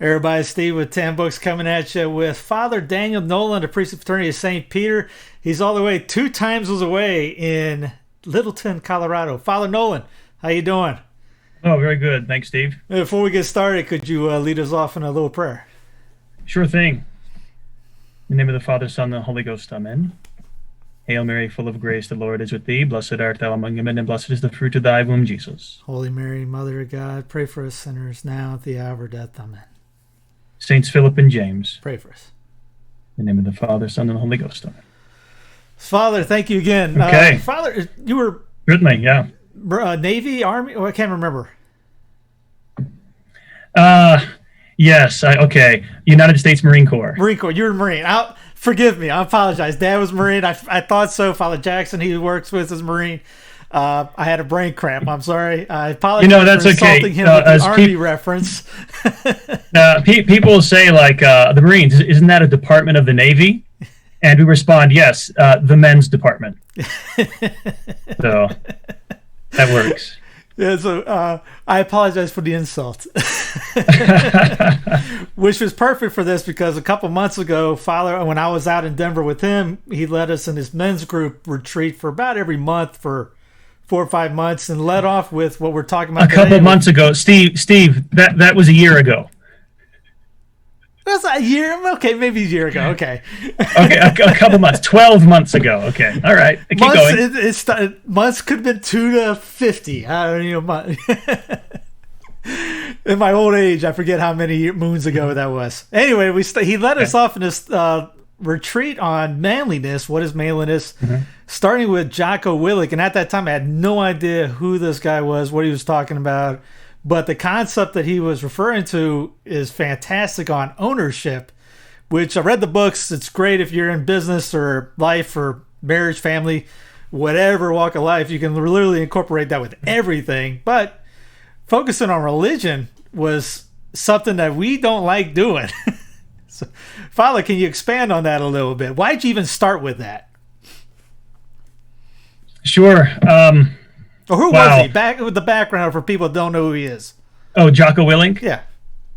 Everybody, Steve with 10 Books coming at you with Father Daniel Nolan, the priest of fraternity of St. Peter. He's all the way 2 times away in Littleton, Colorado. Father Nolan, how you doing? Oh, very good. Thanks, Steve. Before we get started, could you lead us off in a little prayer? Sure thing. In the name of the Father, Son, and the Holy Ghost. Amen. Hail Mary, full of grace, the Lord is with thee. Blessed art thou among women, and blessed is the fruit of thy womb, Jesus. Holy Mary, Mother of God, pray for us sinners now at the hour of death. Amen. Saints Philip and James. Pray for us. In the name of the Father, Son, and the Holy Ghost. Amen. Father, thank you again. Okay. Father, you were Certainly, yeah. Navy, Army? Oh, I can't remember. Yes. Okay. United States Marine Corps. Marine Corps. You're a Marine. Forgive me. I apologize. Dad was Marine. I thought so. Father Jackson, he works with, is Marine. I had a brain cramp. I'm sorry. I apologize That's for okay. insulting him with the Army reference. People say, like, the Marines, isn't that a department of the Navy? And we respond, yes, the men's department. So that works. Yeah, so I apologize for the insult. Which was perfect for this because a couple months ago, Father, when I was out in Denver with him, he led us in his men's group retreat for about every month for 4 or 5 months and led off with what we're talking about a couple months ago. Steve, that was a year ago. That's a year? Okay, maybe a year ago. Okay. Okay, a couple months. 12 months ago. Okay. All right. Keep going. Months could have been 2 to 50. I don't know. In my old age, I forget how many moons ago that was. Anyway, he led us off in this retreat on manliness. What is manliness? Mm-hmm. Starting with Jocko Willink. And at that time, I had no idea who this guy was, what he was talking about. But the concept that he was referring to is fantastic on ownership, which I read the books. It's great if you're in business or life or marriage, family, whatever walk of life. You can literally incorporate that with everything. But focusing on religion was something that we don't like doing. So, Father, can you expand on that a little bit? Why'd you even start with that? Sure. Or who was he? Back with the background for people who don't know who he is. Oh, Jocko Willink? Yeah.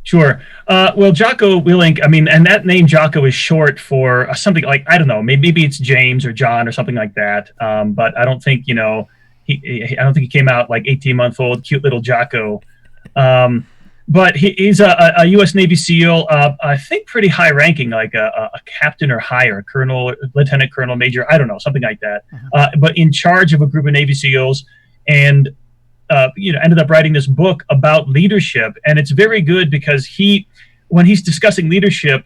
Sure. Well, Jocko Willink, I mean, and that name Jocko is short for something like, I don't know, maybe it's James or John or something like that. But I don't think, I don't think he came out like 18-month-old, cute little Jocko. But he's a U.S. Navy SEAL, I think pretty high ranking, like a captain or higher, a colonel, lieutenant colonel, major, I don't know, something like that. But in charge of a group of Navy SEALs. And ended up writing this book about leadership, and it's very good because when he's discussing leadership,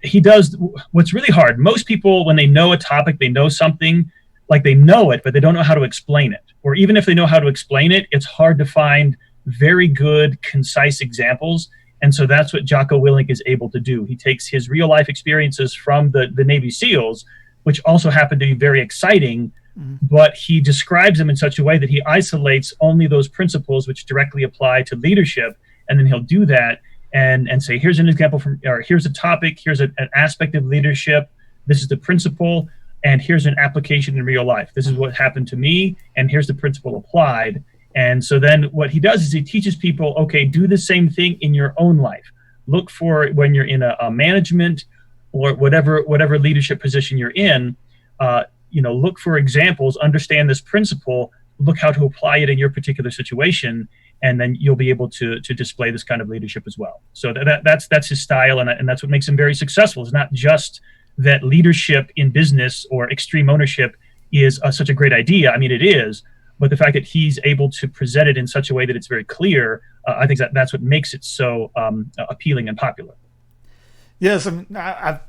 he does what's really hard. Most people, when they know a topic, they know something, like they know it, but they don't know how to explain it. Or even if they know how to explain it, it's hard to find very good, concise examples. And so that's what Jocko Willink is able to do. He takes his real life experiences from the Navy SEALs, which also happen to be very exciting. But he describes them in such a way that he isolates only those principles which directly apply to leadership, and then he'll do that and say, here's an example or here's a topic, here's an aspect of leadership, this is the principle, and here's an application in real life. This is what happened to me, and here's the principle applied. And so then what he does is he teaches people, okay, do the same thing in your own life. Look for when you're in a management or whatever leadership position you're in, look for examples, understand this principle, look how to apply it in your particular situation, and then you'll be able to display this kind of leadership as well. So that's his style, and that's what makes him very successful. It's not just that leadership in business or extreme ownership is such a great idea. I mean, it is, but the fact that he's able to present it in such a way that it's very clear, I think that's what makes it so appealing and popular. Yes, I've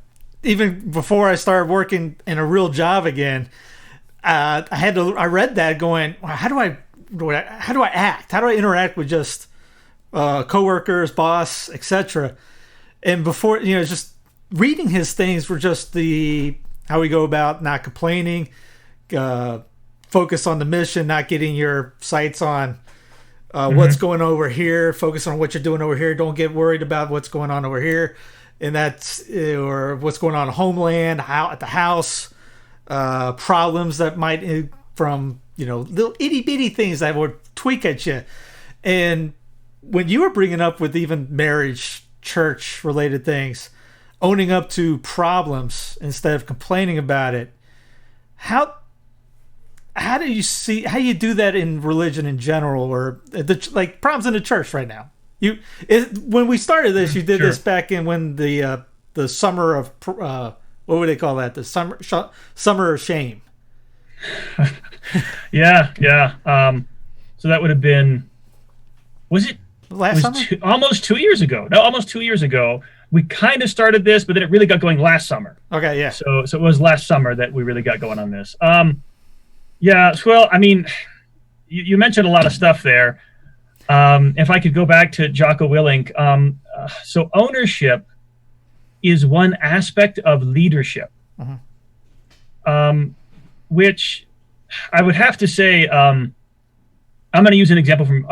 even before I started working in a real job again, I read that going, how do I act? How do I interact with just coworkers, boss, etc.? And before, just reading his things were just how we go about not complaining, focus on the mission, not getting your sights on what's going over here, focus on what you're doing over here. Don't get worried about what's going on over here. And that's, or what's going on at homeland, at the house, problems that might from, little itty bitty things that would tweak at you. And when you were bringing up with even marriage, church related things, owning up to problems instead of complaining about it. How do you see how you do that in religion in general, or like problems in the church right now? When we started this, you did this back in when the summer of what would they call that? The summer of shame. Yeah. So that would have been, was it last summer? Almost 2 years ago. No, almost 2 years ago. We kind of started this, but then it really got going last summer. Okay, yeah. So it was last summer that we really got going on this. Yeah, well, I mean, you mentioned a lot of stuff there. If I could go back to Jocko Willink, so ownership is one aspect of leadership, which I would have to say, I'm going to use an example from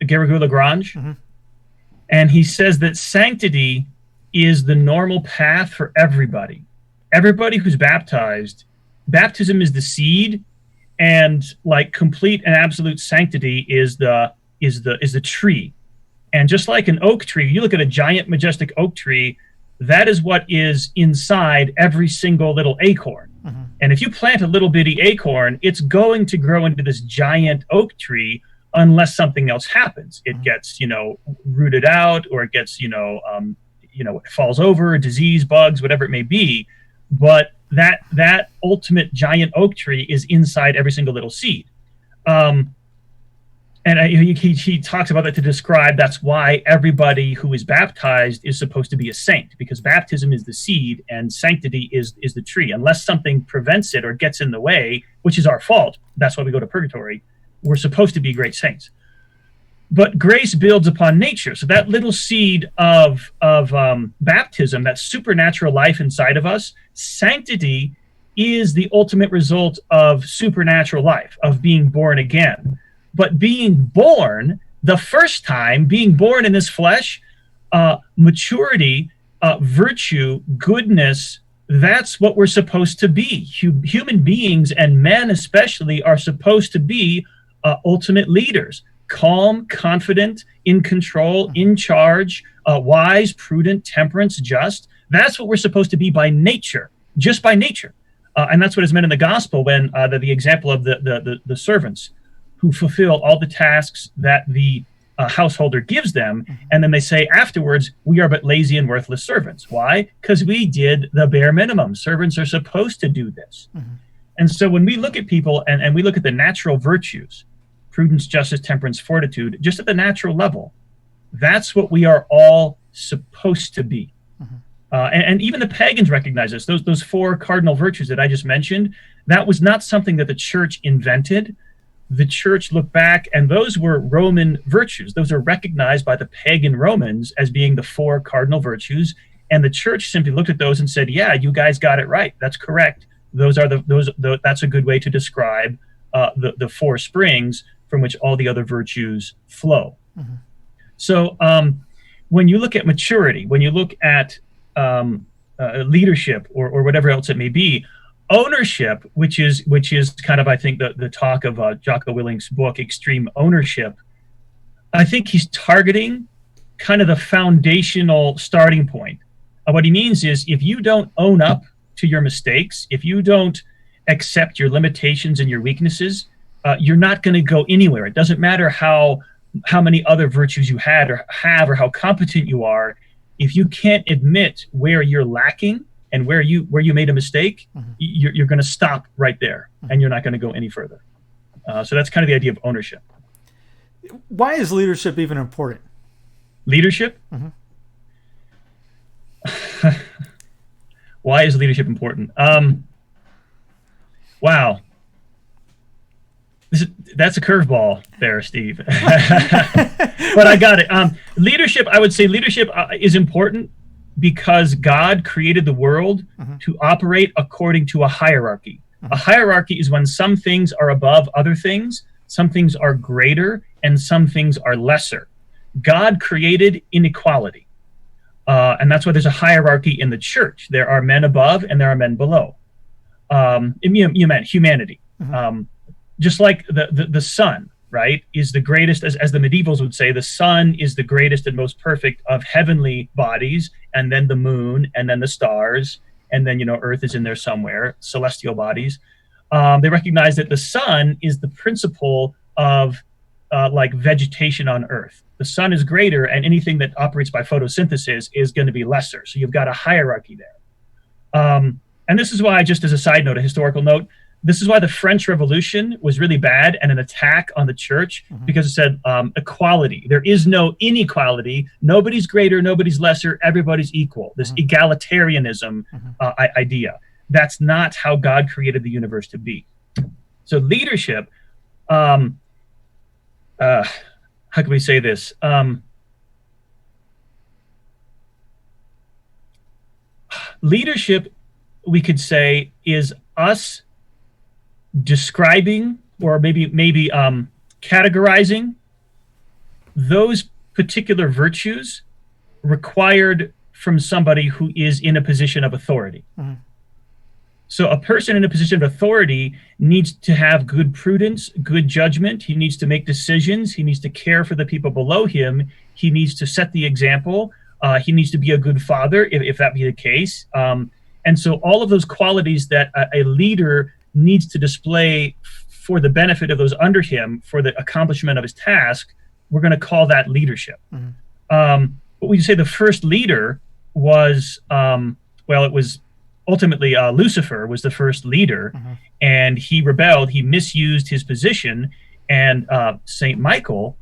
Garrigou Lagrange, and he says that sanctity is the normal path for everybody. Everybody who's baptized, baptism is the seed, and like complete and absolute sanctity is the tree. And just like an oak tree, you look at a giant majestic oak tree, that is what is inside every single little acorn. And if you plant a little bitty acorn, it's going to grow into this giant oak tree unless something else happens. It gets, rooted out, or it gets, it falls over, disease, bugs, whatever it may be. But that ultimate giant oak tree is inside every single little seed. And he talks about that to describe that's why everybody who is baptized is supposed to be a saint, because baptism is the seed and sanctity is the tree. Unless something prevents it or gets in the way, which is our fault, that's why we go to purgatory, we're supposed to be great saints. But grace builds upon nature. So that little seed of baptism, that supernatural life inside of us, sanctity is the ultimate result of supernatural life, of being born again. But being born, the first time, being born in this flesh, maturity, virtue, goodness, that's what we're supposed to be. Human beings, and men especially, are supposed to be ultimate leaders. Calm, confident, in control, in charge, wise, prudent, temperance, just. That's what we're supposed to be by nature, just by nature. And that's what is meant in the gospel when the example of the servants who fulfill all the tasks that the householder gives them. And then they say afterwards, we are but lazy and worthless servants. Why? Because we did the bare minimum. Servants are supposed to do this. And so when we look at people and we look at the natural virtues, prudence, justice, temperance, fortitude, just at the natural level, that's what we are all supposed to be. And even the pagans recognize this. Those four cardinal virtues that I just mentioned, that was not something that the church invented. The church looked back, and those were Roman virtues. Those are recognized by the pagan Romans as being the four cardinal virtues. And the church simply looked at those and said, yeah, you guys got it right. That's correct. That's a good way to describe the four springs from which all the other virtues flow. So when you look at maturity, when you look at leadership or whatever else it may be, ownership, which is kind of, I think, the talk of Jocko Willink's book, Extreme Ownership, I think he's targeting kind of the foundational starting point. What he means is if you don't own up to your mistakes, if you don't accept your limitations and your weaknesses, you're not going to go anywhere. It doesn't matter how many other virtues you had or have or how competent you are. If you can't admit where you're lacking and where you made a mistake, you're going to stop right there, and you're not going to go any further. So that's kind of the idea of ownership. Why is leadership even important? Leadership? Why is leadership important? Wow. That's a curveball there, Steve. But I got it. Leadership, I would say leadership is important because God created the world to operate according to a hierarchy. A hierarchy is when some things are above other things, some things are greater, and some things are lesser. God created inequality. And that's why there's a hierarchy in the church. There are men above and there are men below. You meant humanity. Just like the sun. right, is the greatest, as the medievals would say, the sun is the greatest and most perfect of heavenly bodies, and then the moon, and then the stars, and then, Earth is in there somewhere, celestial bodies. They recognize that the sun is the principle of like vegetation on Earth. The sun is greater, and anything that operates by photosynthesis is going to be lesser. So you've got a hierarchy there. And this is why, just as a side note, a historical note, this is why the French Revolution was really bad and an attack on the church, because it said equality. There is no inequality. Nobody's greater, nobody's lesser, everybody's equal. This egalitarianism idea. That's not how God created the universe to be. So leadership, how can we say this? Leadership, we could say, is us describing or maybe categorizing those particular virtues required from somebody who is in a position of authority. So a person in a position of authority needs to have good prudence, good judgment. He needs to make decisions. He needs to care for the people below him. He needs to set the example. He needs to be a good father, if that be the case. And so all of those qualities that a leader needs to display for the benefit of those under him, for the accomplishment of his task, we're going to call that leadership. But we say the first leader was, it was ultimately Lucifer was the first leader, and he rebelled. He misused his position, and Saint Michael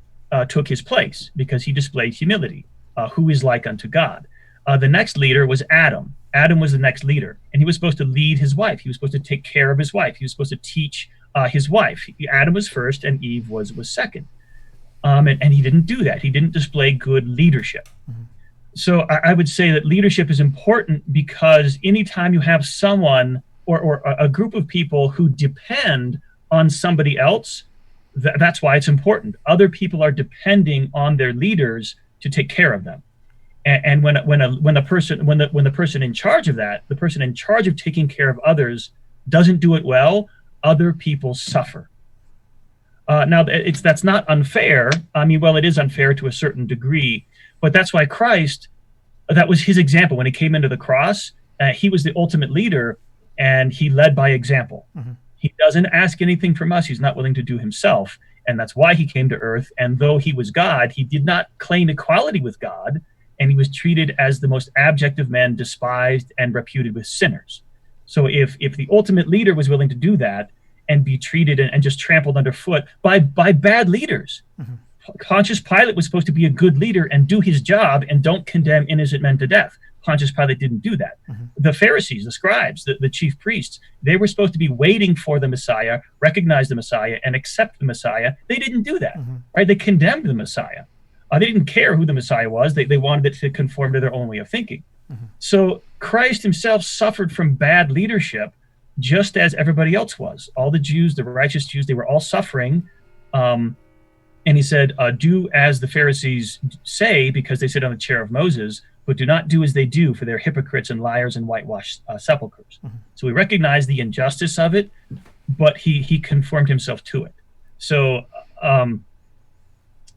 took his place because he displayed humility, who is like unto God. The next leader was Adam. Adam was the next leader, and he was supposed to lead his wife. He was supposed to take care of his wife. He was supposed to teach his wife. Adam was first, and Eve was second. And he didn't do that. He didn't display good leadership. So I would say that leadership is important because anytime you have someone or a group of people who depend on somebody else, that's why it's important. Other people are depending on their leaders to take care of them. And when the person in charge of that, the person in charge of taking care of others, doesn't do it well, other people suffer. Now that's not unfair. I mean, well, it is unfair to a certain degree, but that's why Christ, that was his example when he came into the cross. He was the ultimate leader, and he led by example. He doesn't ask anything from us. He's not willing to do himself, and that's why he came to earth. And though he was God, he did not claim equality with God. And he was treated as the most abject of men, despised and reputed with sinners. So if the ultimate leader was willing to do that and be treated and just trampled underfoot by bad leaders, Pontius Pilate was supposed to be a good leader and do his job and don't condemn innocent men to death. Pontius Pilate didn't do that. The Pharisees, the scribes, the chief priests, they were supposed to be waiting for the Messiah, recognize the Messiah, and accept the Messiah. They didn't do that, right? They condemned the Messiah. They didn't care who the Messiah was. They wanted it to conform to their own way of thinking. So Christ himself suffered from bad leadership just as everybody else was. All the Jews, the righteous Jews, they were all suffering. And he said, do as the Pharisees say, because they sit on the chair of Moses, but do not do as they do, for they're hypocrites and liars and whitewashed sepulchres. So he recognized the injustice of it, but he conformed himself to it. So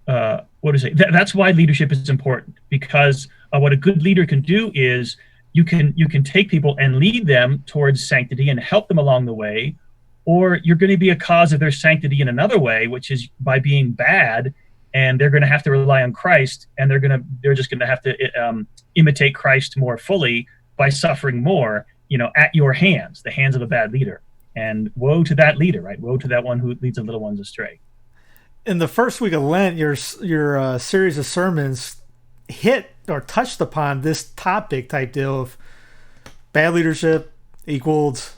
that's why leadership is important, because what a good leader can do is you can take people and lead them towards sanctity and help them along the way, or you're going to be a cause of their sanctity in another way, which is by being bad, and they're going to have to rely on Christ, and they're just going to have to imitate Christ more fully by suffering more, at your hands, the hands of a bad leader. And woe to that leader, right? Woe to that one who leads the little ones astray. In the first week of Lent, your series of sermons hit or touched upon this topic type deal of bad leadership equals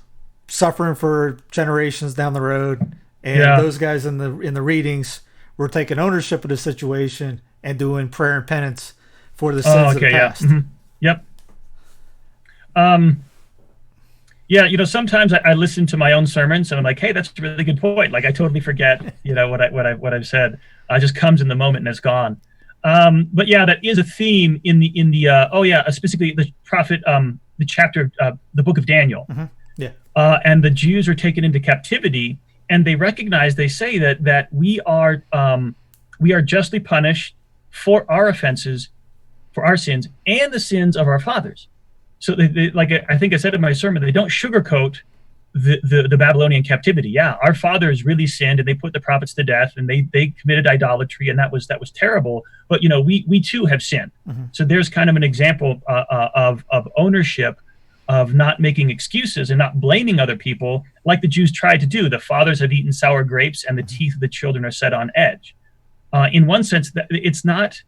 suffering for generations down the road, and those guys in the readings were taking ownership of the situation and doing prayer and penance for the sins of the past. Yep. Sometimes I listen to my own sermons and I'm like, hey, that's a really good point. Like I totally forget, what I've said. It just comes in the moment and it's gone. But yeah, that is a theme in the specifically the prophet, the chapter, the book of Daniel. And the Jews are taken into captivity, and they recognize, they say that we are justly punished for our offenses, for our sins, and the sins of our fathers. So they, like I think I said in my sermon, they don't sugarcoat the Babylonian captivity. Yeah, our fathers really sinned, and they put the prophets to death, and they committed idolatry, and that was terrible. But we too have sinned. Mm-hmm. So there's kind of an example of ownership, of not making excuses and not blaming other people like the Jews tried to do. The fathers have eaten sour grapes, and the teeth of the children are set on edge. In one sense, that it's not.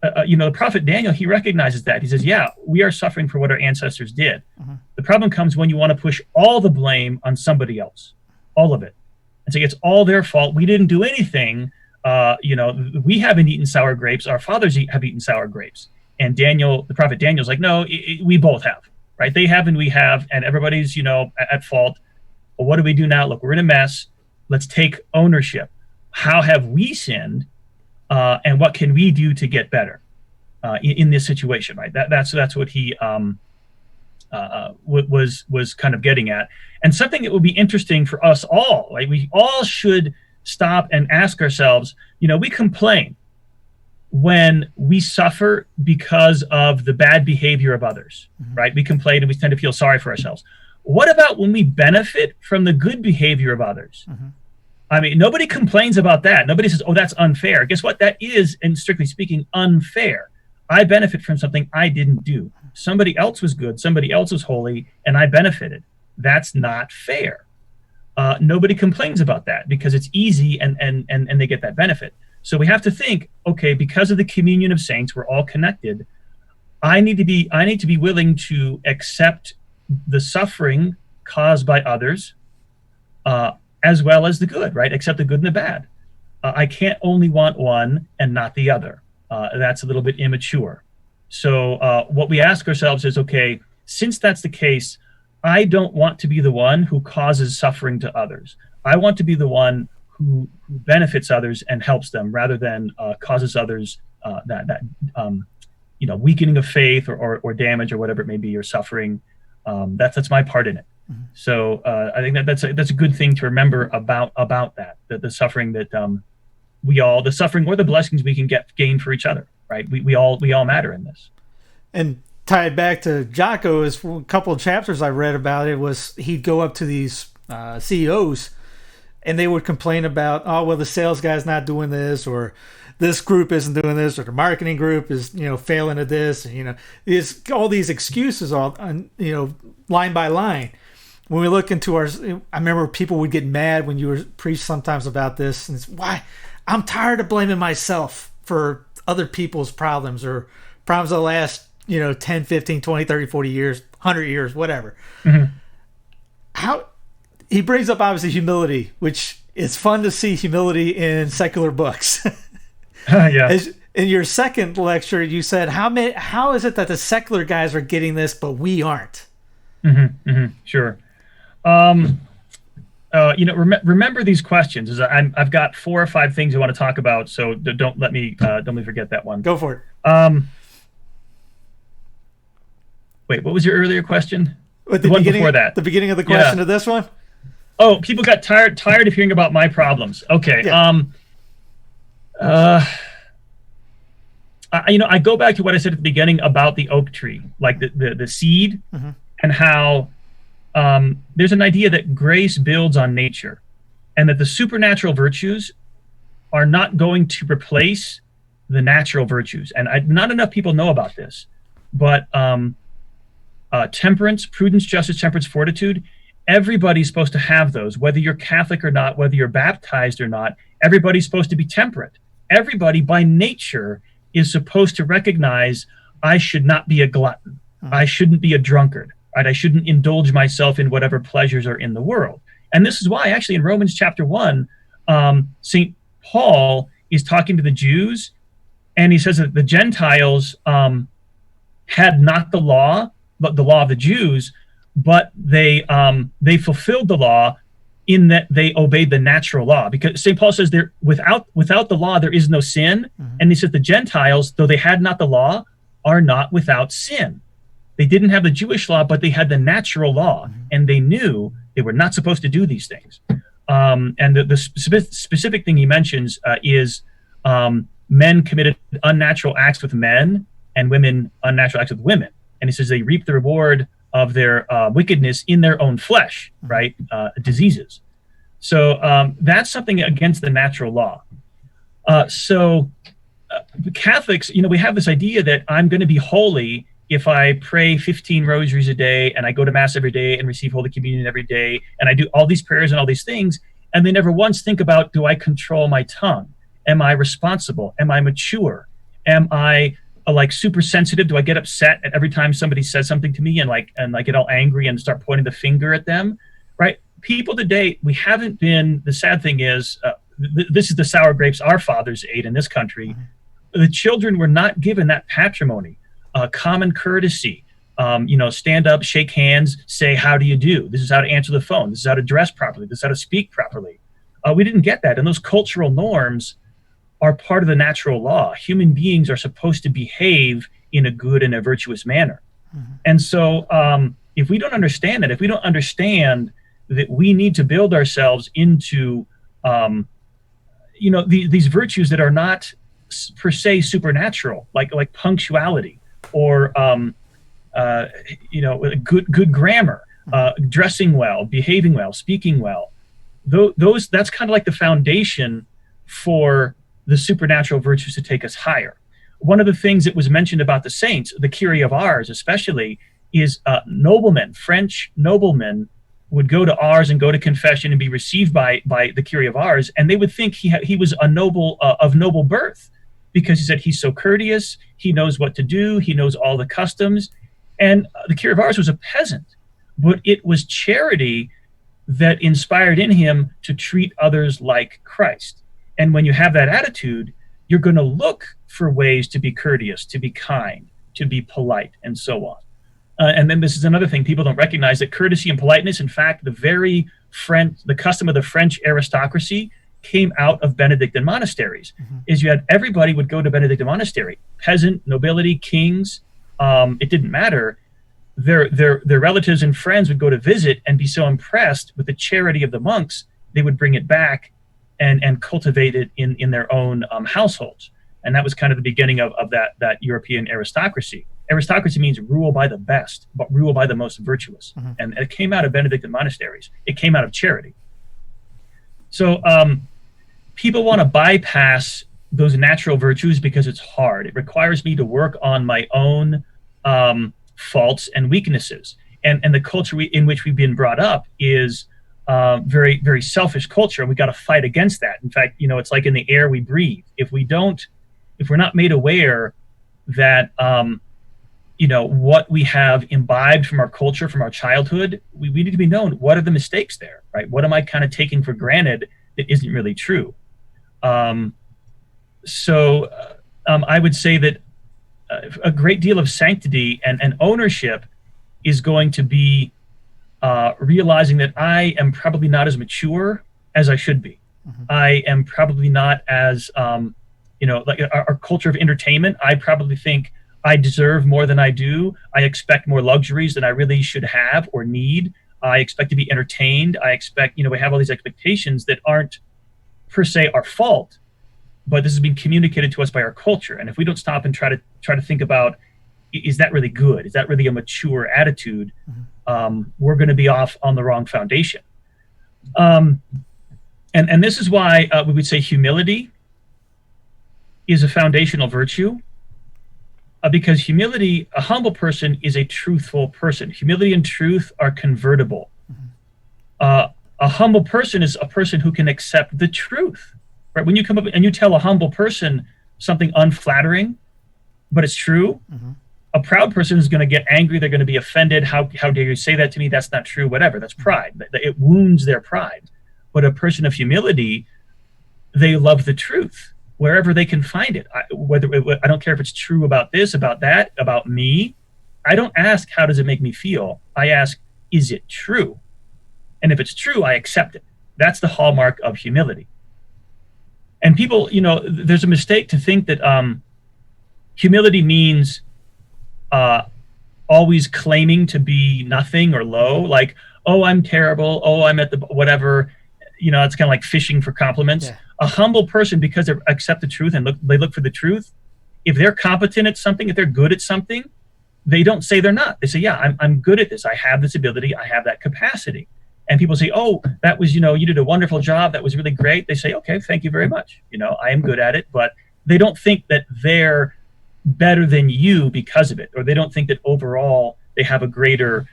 The prophet Daniel, he recognizes that. He says, yeah, we are suffering for what our ancestors did. Mm-hmm. The problem comes when you want to push all the blame on somebody else, all of it, and say it's all their fault. We didn't do anything. We haven't eaten sour grapes. Our fathers have eaten sour grapes. And Daniel, the prophet Daniel's like, no, we both have, right? They have and we have, and everybody's, at fault. Well, what do we do now? Look, we're in a mess. Let's take ownership. How have we sinned? And what can we do to get better in this situation, right? That's what he was kind of getting at. And something that would be interesting for us all, right? We all should stop and ask ourselves, we complain when we suffer because of the bad behavior of others, mm-hmm. right? We complain and we tend to feel sorry for ourselves. What about when we benefit from the good behavior of others? Mm-hmm. I mean, nobody complains about that. Nobody says, oh, that's unfair. Guess what? That is, and strictly speaking, unfair. I benefit from something I didn't do. Somebody else was good. Somebody else was holy, and I benefited. That's not fair. Nobody complains about that because it's easy and they get that benefit. So we have to think, okay, because of the communion of saints, we're all connected. I need to be willing to accept the suffering caused by others, as well as the good, right? Accept the good and the bad. I can't only want one and not the other. That's a little bit immature. So what we ask ourselves is, okay, since that's the case, I don't want to be the one who causes suffering to others. I want to be the one who benefits others and helps them, rather than causes others weakening of faith or damage or whatever it may be, or suffering. That's my part in it. Mm-hmm. So I think that's a good thing to remember about that the suffering that the suffering or the blessings we can gain for each other, right? We all matter in this. And tied back to Jocko, is a couple of chapters I read about it was he'd go up to these CEOs and they would complain about, oh, well, the sales guy's not doing this, or this group isn't doing this, or the marketing group is, failing at this. It's all these excuses, all, line by line. When we look into I remember people would get mad when you were preached sometimes about this. And it's, why? I'm tired of blaming myself for other people's problems, or problems of the last, 10, 15, 20, 30, 40 years, 100 years, whatever. Mm-hmm. How he brings up, obviously, humility, which is fun to see humility in secular books. Yeah. In your second lecture, you said, how is it that the secular guys are getting this, but we aren't? Mm-hmm, mm-hmm, sure. Remember these questions. I've got 4 or 5 things I want to talk about, so don't let me forget that one. Go for it. Wait, what was your earlier question? The one before that. The beginning of the question of this one? Oh, people got tired of hearing about my problems. Okay. Yeah. I go back to what I said at the beginning about the oak tree, like the seed, mm-hmm. and how there's an idea that grace builds on nature, and that the supernatural virtues are not going to replace the natural virtues. And not enough people know about this, but temperance, prudence, justice, temperance, fortitude, everybody's supposed to have those, whether you're Catholic or not, whether you're baptized or not. Everybody's supposed to be temperate. Everybody by nature is supposed to recognize, I should not be a glutton. Mm-hmm. I shouldn't be a drunkard. Right? I shouldn't indulge myself in whatever pleasures are in the world. And this is why, actually, in Romans chapter 1, St. Paul is talking to the Jews, and he says that the Gentiles had not the law, but the law of the Jews, but they fulfilled the law in that they obeyed the natural law. Because St. Paul says there without the law there is no sin, mm-hmm. and he says the Gentiles, though they had not the law, are not without sin. They didn't have the Jewish law, but they had the natural law, mm-hmm. and they knew they were not supposed to do these things. And the specific thing he mentions is men committed unnatural acts with men and women unnatural acts with women. And he says they reap the reward of their wickedness in their own flesh, right? Diseases. So that's something against the natural law. Catholics, we have this idea that I'm going to be holy if I pray 15 rosaries a day and I go to mass every day and receive Holy Communion every day and I do all these prayers and all these things, and they never once think about, do I control my tongue? Am I responsible? Am I mature? Am I super sensitive? Do I get upset at every time somebody says something to me and get all angry and start pointing the finger at them? Right? People today, we haven't been. The sad thing is, this is the sour grapes our fathers ate in this country. The children were not given that patrimony, common courtesy. Stand up, shake hands, say, how do you do? This is how to answer the phone. This is how to dress properly. This is how to speak properly. We didn't get that. And those cultural norms are part of the natural law. Human beings are supposed to behave in a good and a virtuous manner. And so if we don't understand that, if we don't understand that we need to build ourselves into, these virtues that are not per se supernatural, like punctuality or, good grammar, dressing well, behaving well, speaking well. That's kind of like the foundation for the supernatural virtues to take us higher. One of the things that was mentioned about the saints, the Kyrie of Ars especially, is noblemen, French noblemen would go to Ars and go to confession and be received by the Kyrie of Ars, and they would think he was a noble of noble birth, because he said he's so courteous, he knows what to do, he knows all the customs. And the Kyrie of Ars was a peasant, but it was charity that inspired in him to treat others like Christ. And when you have that attitude, you're going to look for ways to be courteous, to be kind, to be polite, and so on. And then this is another thing people don't recognize, that courtesy and politeness, in fact, the custom of the French aristocracy came out of Benedictine monasteries. Is you had everybody would go to Benedictine monastery, peasant, nobility, kings, it didn't matter. Their relatives and friends would go to visit and be so impressed with the charity of the monks, they would bring it back and cultivate it in their own households. And that was kind of the beginning of that European aristocracy. Aristocracy means rule by the best, but rule by the most virtuous. And it came out of Benedictine monasteries. It came out of charity. So people want to bypass those natural virtues because it's hard. It requires me to work on my own faults and weaknesses. And the culture in which we've been brought up is very, very selfish culture. And we got to fight against that. In fact, it's like in the air we breathe. If we're not made aware that, what we have imbibed from our culture, from our childhood, we need to be known. What are the mistakes there, right? What am I kind of taking for granted that isn't really true? I would say that a great deal of sanctity and ownership is going to be realizing that I am probably not as mature as I should be. I am probably not as, like our culture of entertainment, I probably think I deserve more than I do. I expect more luxuries than I really should have or need. I expect to be entertained. I expect, we have all these expectations that aren't per se our fault, but this has been communicated to us by our culture. And if we don't stop and try to think about, is that really good? Is that really a mature attitude? We're going to be off on the wrong foundation. And this is why we would say humility is a foundational virtue. Because humility, a humble person is a truthful person. Humility and truth are convertible. A humble person is a person who can accept the truth. Right? When you come up and you tell a humble person something unflattering, but it's true, a proud person is going to get angry. They're going to be offended. How dare you say that to me? That's not true. Whatever. That's pride. It wounds their pride. But a person of humility, they love the truth wherever they can find it. I don't care if it's true about this, about that, about me. I don't ask, how does it make me feel? I ask, is it true? And if it's true, I accept it. That's the hallmark of humility. And people, there's a mistake to think that humility means always claiming to be nothing or low, like, oh, I'm terrible, oh, I'm at the whatever. it's kind of like fishing for compliments. Yeah. A humble person, because they accept the truth and they look for the truth, if they're competent at something, if they're good at something, they don't say they're not. They say, yeah, I'm good at this. I have this ability. I have that capacity. And people say, oh, that was, you did a wonderful job. That was really great. They say, okay, thank you very much. I am good at it. But they don't think that they're better than you because of it. Or they don't think that overall they have a greater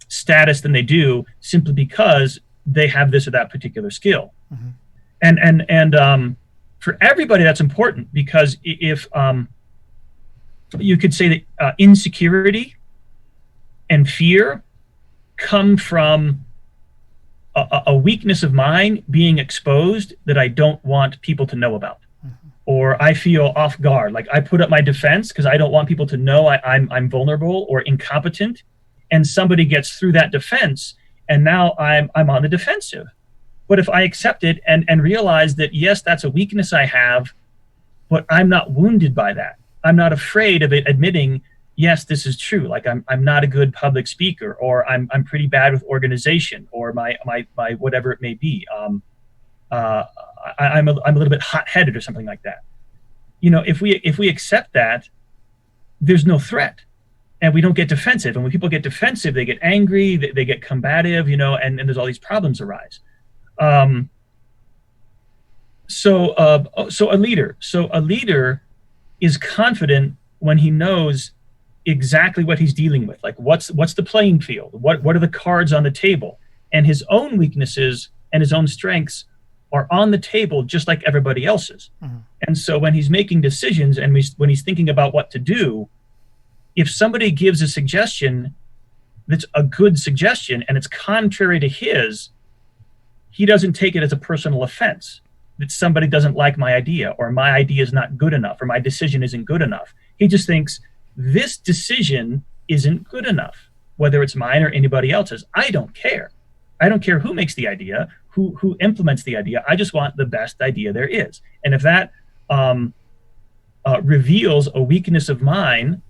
status than they do simply because they have this or that particular skill. Mm-hmm. And for everybody, that's important, because if you could say that insecurity and fear come from a weakness of mine being exposed that I don't want people to know about. Mm-hmm. Or I feel off guard, like I put up my defense because I don't want people to know I'm vulnerable or incompetent, and somebody gets through that defense, and now I'm on the defensive. But if I accept it and realize that, yes, that's a weakness I have, but I'm not wounded by that. I'm not afraid of it admitting, yes, this is true. Like I'm not a good public speaker, or I'm pretty bad with organization, or my whatever it may be. I'm a little bit hot-headed or something like that. If we accept that, there's no threat, and we don't get defensive. And when people get defensive, they get angry, they get combative, and there's all these problems arise. So a leader is confident when he knows exactly what he's dealing with. Like what's the playing field? What are the cards on the table? And his own weaknesses and his own strengths are on the table just like everybody else's. Mm-hmm. And so when he's making decisions and when he's thinking about what to do, if somebody gives a suggestion that's a good suggestion and it's contrary to his, he doesn't take it as a personal offense that somebody doesn't like my idea, or my idea is not good enough, or my decision isn't good enough. He just thinks this decision isn't good enough, whether it's mine or anybody else's. I don't care. I don't care who makes the idea, who implements the idea. I just want the best idea there is. And if that reveals a weakness of mine,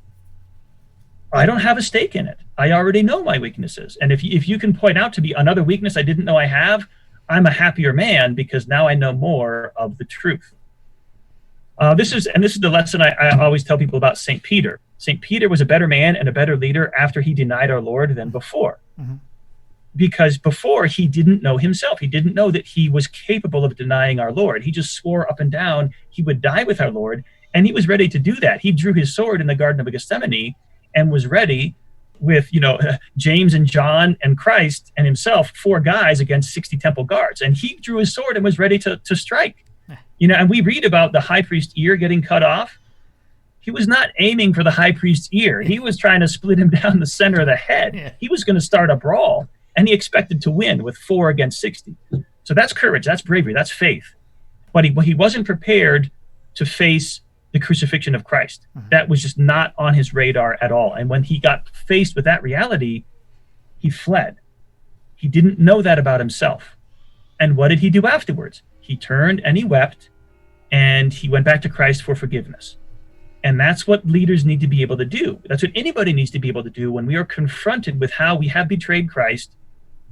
I don't have a stake in it. I already know my weaknesses. And if you can point out to me another weakness I didn't know I have, I'm a happier man, because now I know more of the truth. This is the lesson I always tell people about St. Peter. St. Peter was a better man and a better leader after he denied our Lord than before. Mm-hmm. Because before, he didn't know himself. He didn't know that he was capable of denying our Lord. He just swore up and down he would die with our Lord, and he was ready to do that. He drew his sword in the Garden of Gethsemane and was ready with, James and John and Christ and himself, 4 guys against 60 temple guards. And he drew his sword and was ready to strike. And we read about the high priest's ear getting cut off. He was not aiming for the high priest's ear. He was trying to split him down the center of the head. Yeah. He was going to start a brawl, and he expected to win with 4 against 60. So that's courage, that's bravery, that's faith. But he wasn't prepared to face the crucifixion of Christ. Mm-hmm. That was just not on his radar at all. And when he got faced with that reality, he fled. He didn't know that about himself. And what did he do afterwards? He turned and he wept, and he went back to Christ for forgiveness. And that's what leaders need to be able to do. That's what anybody needs to be able to do when we are confronted with how we have betrayed Christ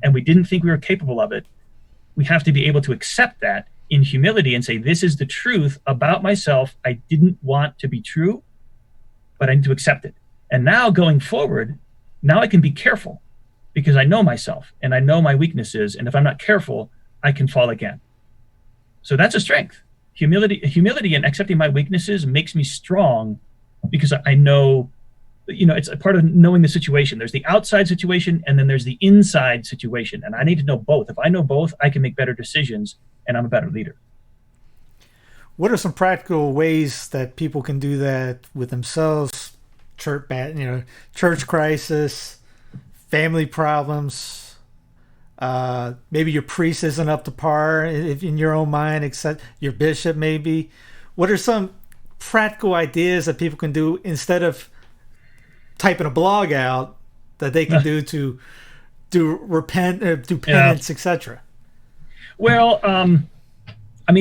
and we didn't think we were capable of it. We have to be able to accept that in humility and say, this is the truth about myself. I didn't want to be true, but I need to accept it. And now going forward, now I can be careful, because I know myself and I know my weaknesses. And if I'm not careful, I can fall again. So that's a strength. Humility and accepting my weaknesses makes me strong, because I know, it's a part of knowing the situation. There's the outside situation, and then there's the inside situation. And I need to know both. If I know both, I can make better decisions, and I'm a better leader. What are some practical ways that people can do that with themselves? Church crisis, family problems. Maybe your priest isn't up to par in your own mind, except your bishop maybe. What are some practical ideas that people can do instead of typing a blog out that they can do to repent, do penance, etc.? Well,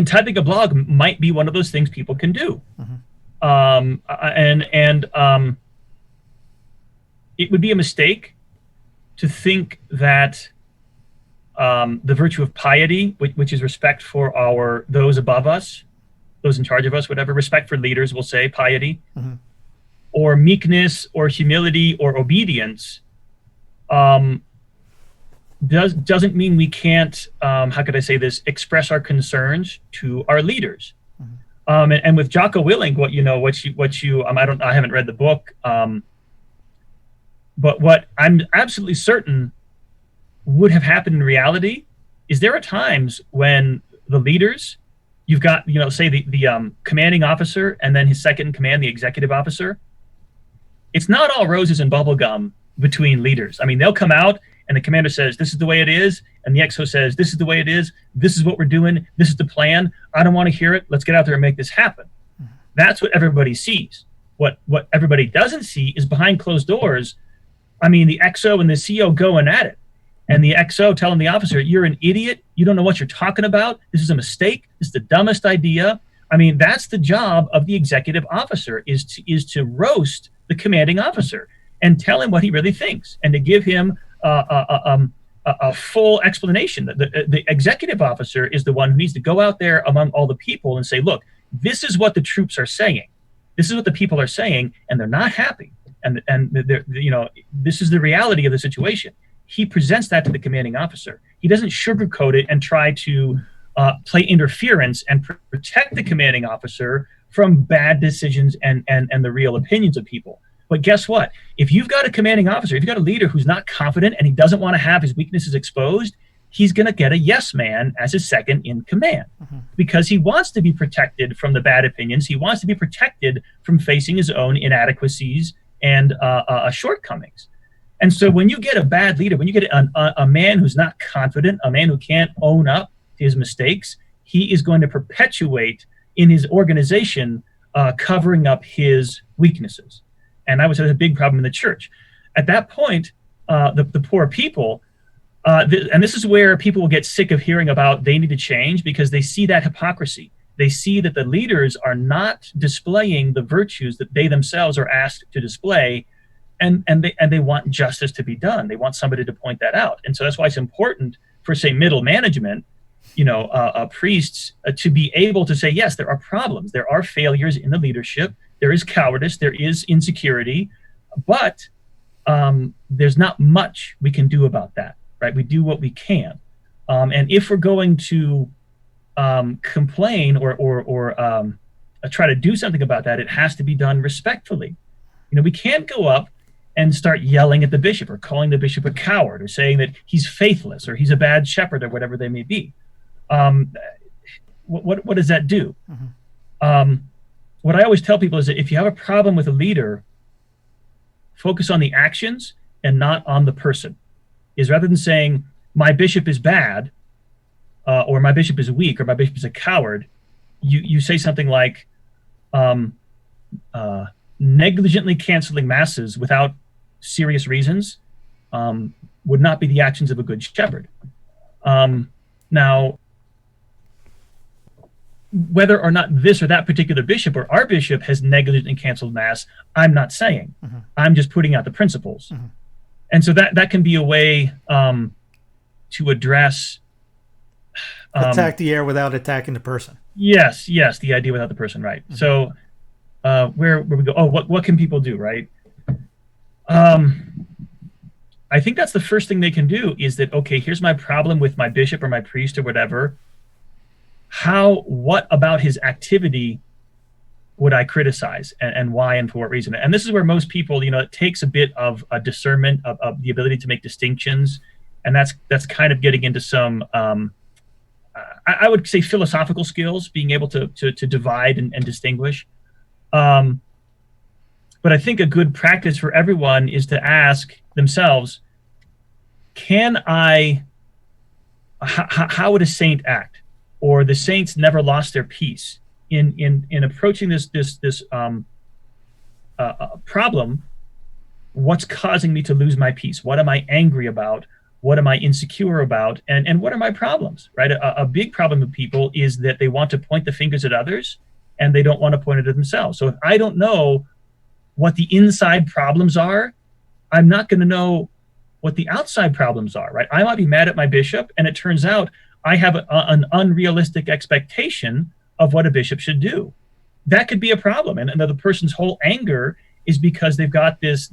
typing a blog might be one of those things people can do. Mm-hmm. And it would be a mistake to think that the virtue of piety, which is respect for those above us, those in charge of us, whatever. Respect for leaders, we'll say piety, or meekness, or humility, or obedience. Doesn't mean we can't, how could I say this, express our concerns to our leaders. And with Jocko Willink, I haven't read the book, but what I'm absolutely certain would have happened in reality is there are times when the leaders, you've got, say the commanding officer and then his second in command, the executive officer. It's not all roses and bubblegum between leaders. I mean, they'll come out and the commander says, this is the way it is. And the XO says, this is the way it is. This is what we're doing. This is the plan. I don't want to hear it. Let's get out there and make this happen. That's what everybody sees. What everybody doesn't see is behind closed doors. I mean, the XO and the CO going at it. And the XO telling the officer, you're an idiot. You don't know what you're talking about. This is a mistake. This is the dumbest idea. I mean, that's the job of the executive officer is to roast the commanding officer and tell him what he really thinks and to give him a full explanation. The executive officer is the one who needs to go out there among all the people and say, look, this is what the troops are saying. This is what the people are saying, and they're not happy. And this is the reality of the situation. He presents that to the commanding officer. He doesn't sugarcoat it and try to play interference and protect the commanding officer from bad decisions and the real opinions of people. But guess what? If you've got a commanding officer, if you've got a leader who's not confident and he doesn't want to have his weaknesses exposed, he's going to get a yes man as his second in command because he wants to be protected from the bad opinions. He wants to be protected from facing his own inadequacies and shortcomings. And so when you get a bad leader, when you get a man who's not confident, a man who can't own up to his mistakes, he is going to perpetuate in his organization covering up his weaknesses. And I would say that's a big problem in the church. At that point, the poor people, and this is where people will get sick of hearing about they need to change because they see that hypocrisy. They see that the leaders are not displaying the virtues that they themselves are asked to display, and they want justice to be done. They want somebody to point that out. And so that's why it's important for, say, middle management, priests, to be able to say, yes, there are problems. There are failures in the leadership. There is cowardice. There is insecurity. But there's not much we can do about that, right? We do what we can. And if we're going to complain or try to do something about that, it has to be done respectfully. We can't go up and start yelling at the bishop or calling the bishop a coward or saying that he's faithless or he's a bad shepherd or whatever they may be. What does that do? What I always tell people is that if you have a problem with a leader, focus on the actions and not on the person. Is rather than saying my bishop is bad or my bishop is weak or my bishop is a coward, you say something like negligently canceling masses without serious reasons would not be the actions of a good shepherd. Now, whether or not this or that particular bishop or our bishop has negligently canceled mass, I'm not saying. I'm just putting out the principles. And so that can be a way to address... attack the air without attacking the person. Yes, the idea without the person, right. So where we go, what can people do, right? I think that's the first thing they can do is that, okay, here's my problem with my bishop or my priest or whatever. What about his activity would I criticize and why and for what reason? And this is where most people, it takes a bit of a discernment of the ability to make distinctions. And that's kind of getting into some, I would say philosophical skills, being able to divide and distinguish. But I think a good practice for everyone is to ask themselves, how would a saint act? Or the saints never lost their peace in approaching this problem. What's causing me to lose my peace? What am I angry about? What am I insecure about? And what are my problems, right? A big problem with people is that they want to point the fingers at others and they don't want to point it at themselves. So if I don't know what the inside problems are, I'm not going to know what the outside problems are, right? I might be mad at my bishop, and it turns out I have an unrealistic expectation of what a bishop should do. That could be a problem. And the person's whole anger is because they've got this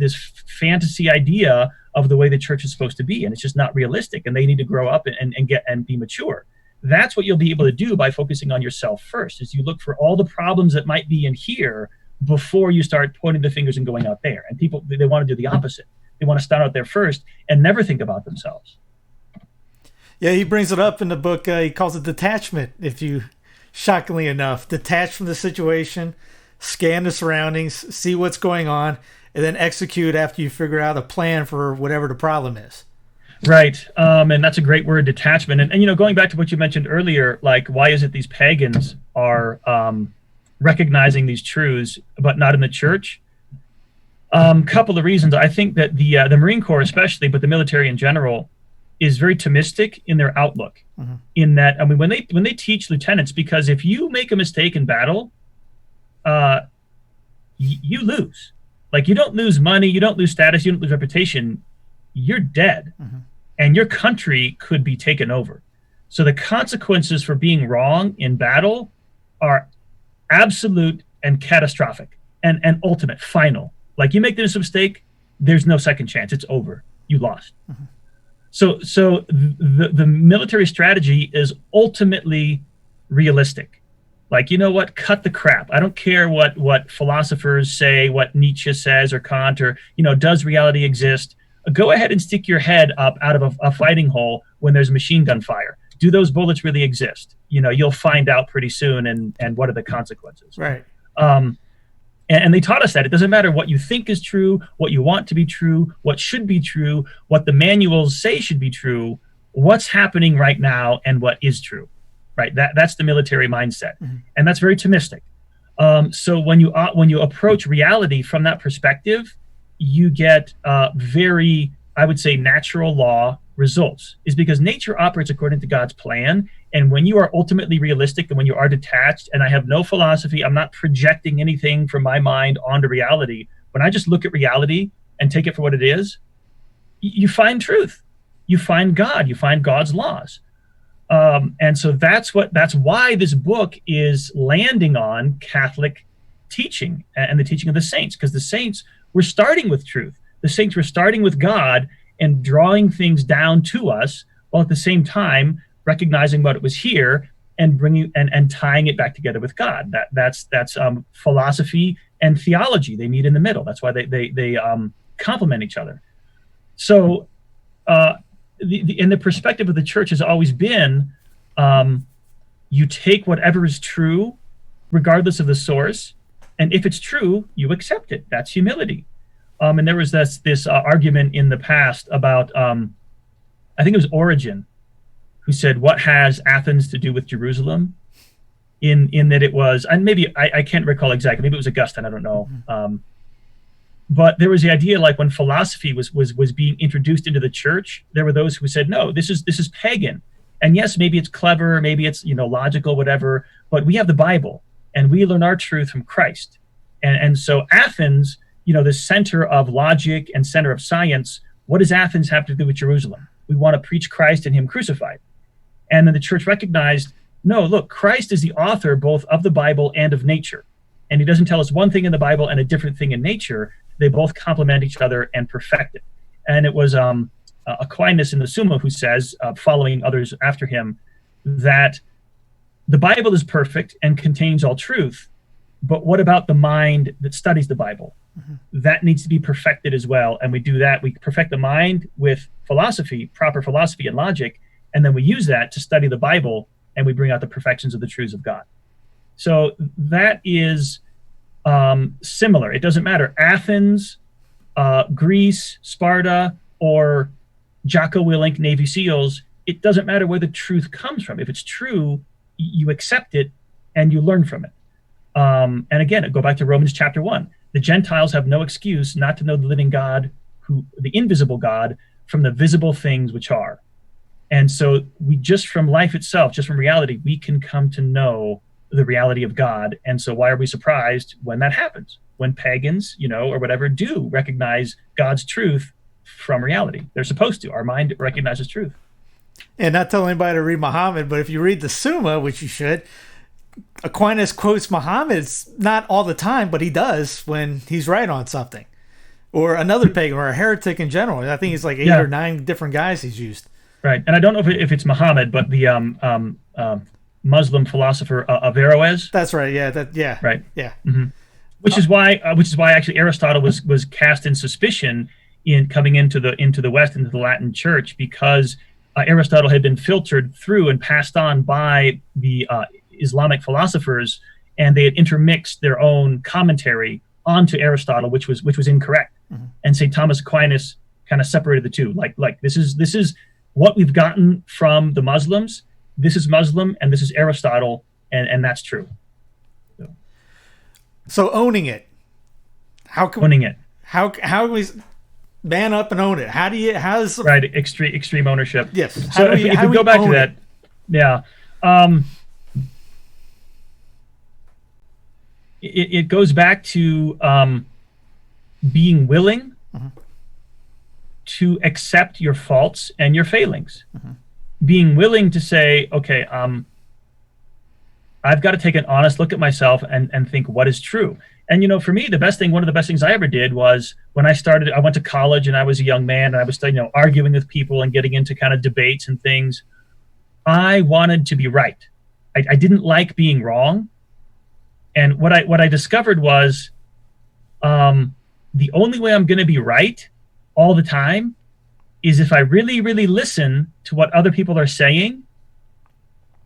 fantasy idea of the way the church is supposed to be, and it's just not realistic, and they need to grow up and be mature. That's what you'll be able to do by focusing on yourself first, is you look for all the problems that might be in here before you start pointing the fingers and going out there. And people, they want to do the opposite. They want to start out there first and never think about themselves. Yeah, he brings it up in the book. He calls it detachment. If you, shockingly enough, detach from the situation, scan the surroundings, see what's going on, and then execute after you figure out a plan for whatever the problem is. Right. And that's a great word, detachment. And going back to what you mentioned earlier, like, why is it these pagans are recognizing these truths, but not in the church? Couple of reasons. I think that the Marine Corps especially, but the military in general, is very Thomistic in their outlook. Mm-hmm. In that, I mean, when they teach lieutenants, because if you make a mistake in battle, you lose. Like, you don't lose money, you don't lose status, you don't lose reputation. You're dead. Mm-hmm. And your country could be taken over. So the consequences for being wrong in battle are absolute and catastrophic and ultimate, final. Like, you make this mistake, there's no second chance. It's over. You lost. Mm-hmm. So the military strategy is ultimately realistic. Like, you know what? Cut the crap. I don't care what philosophers say, what Nietzsche says, or Kant, or, does reality exist? Go ahead and stick your head up out of a fighting hole when there's machine gun fire. Do those bullets really exist? You'll find out pretty soon, and what are the consequences? Right. And they taught us that it doesn't matter what you think is true, what you want to be true, what should be true, what the manuals say should be true, what's happening right now, and what is true. Right. That's the military mindset, mm-hmm. and that's very Thomistic. So when you approach reality from that perspective, you get very, I would say, natural law results. Is because nature operates according to God's plan, and when you are ultimately realistic, and when you are detached, and I have no philosophy, I'm not projecting anything from my mind onto reality. When I just look at reality and take it for what it is, you find truth, you find God, you find God's laws. And so that's why this book is landing on Catholic teaching and the teaching of the saints, because the saints were starting with truth. The saints were starting with God and drawing things down to us, while at the same time recognizing what it was here and bringing and tying it back together with God. That's philosophy and theology. They meet in the middle. That's why they complement each other. So. The perspective of the church has always been, you take whatever is true, regardless of the source, and if it's true, you accept it. That's humility. And there was this argument in the past about, I think it was Origen, who said, "What has Athens to do with Jerusalem?" In that it was, and maybe I can't recall exactly. Maybe it was Augustine. I don't know. Mm-hmm. But there was the idea, like, when philosophy was being introduced into the church, there were those who said, no, this is pagan. And yes, maybe it's clever, maybe it's logical, whatever, but we have the Bible, and we learn our truth from Christ. And so Athens, the center of logic and center of science, what does Athens have to do with Jerusalem? We want to preach Christ and him crucified. And then the church recognized, no, look, Christ is the author both of the Bible and of nature. And he doesn't tell us one thing in the Bible and a different thing in nature. They both complement each other and perfect it. And it was Aquinas in the Summa who says, following others after him, that the Bible is perfect and contains all truth, but what about the mind that studies the Bible? Mm-hmm. That needs to be perfected as well. And we do that. We perfect the mind with philosophy, proper philosophy and logic, and then we use that to study the Bible, and we bring out the perfections of the truths of God. So that is similar. It doesn't matter. Athens, Greece, Sparta, or Jocko Willink, Navy SEALs, it doesn't matter where the truth comes from. If it's true, you accept it and you learn from it. And again, go back to Romans chapter 1. The Gentiles have no excuse not to know the living God, the invisible God, from the visible things which are. And so we just from life itself, just from reality, we can come to know the reality of God. And so why are we surprised when that happens? When pagans, or whatever, do recognize God's truth from reality. They're supposed to. Our mind recognizes truth. And not telling anybody to read Muhammad, but if you read the Summa, which you should, Aquinas quotes Muhammad not all the time, but he does when he's right on something. Or another pagan or a heretic in general. I think it's like 8 or 9 different guys he's used. Right. And I don't know if it's Muhammad, but the Muslim philosopher Averroes. That's right. Yeah. Right. Yeah. Mm-hmm. Which is why actually Aristotle was cast in suspicion in coming into the West, into the Latin Church, because Aristotle had been filtered through and passed on by the Islamic philosophers, and they had intermixed their own commentary onto Aristotle, which was incorrect. Mm-hmm. And St. Thomas Aquinas kind of separated the two. Like this is what we've gotten from the Muslims. This is Muslim, and this is Aristotle, and that's true. So owning it. How can we man up and own it? How's right, extreme ownership. Yes. So if we go back to that, yeah. It goes back to being willing to accept your faults and your failings. Being willing to say, okay, I've got to take an honest look at myself and think what is true. And, for me, one of the best things I ever did was when I went to college and I was a young man and I was, arguing with people and getting into kind of debates and things. I wanted to be right. I didn't like being wrong. And what I discovered was the only way I'm going to be right all the time is if I really, really listen to what other people are saying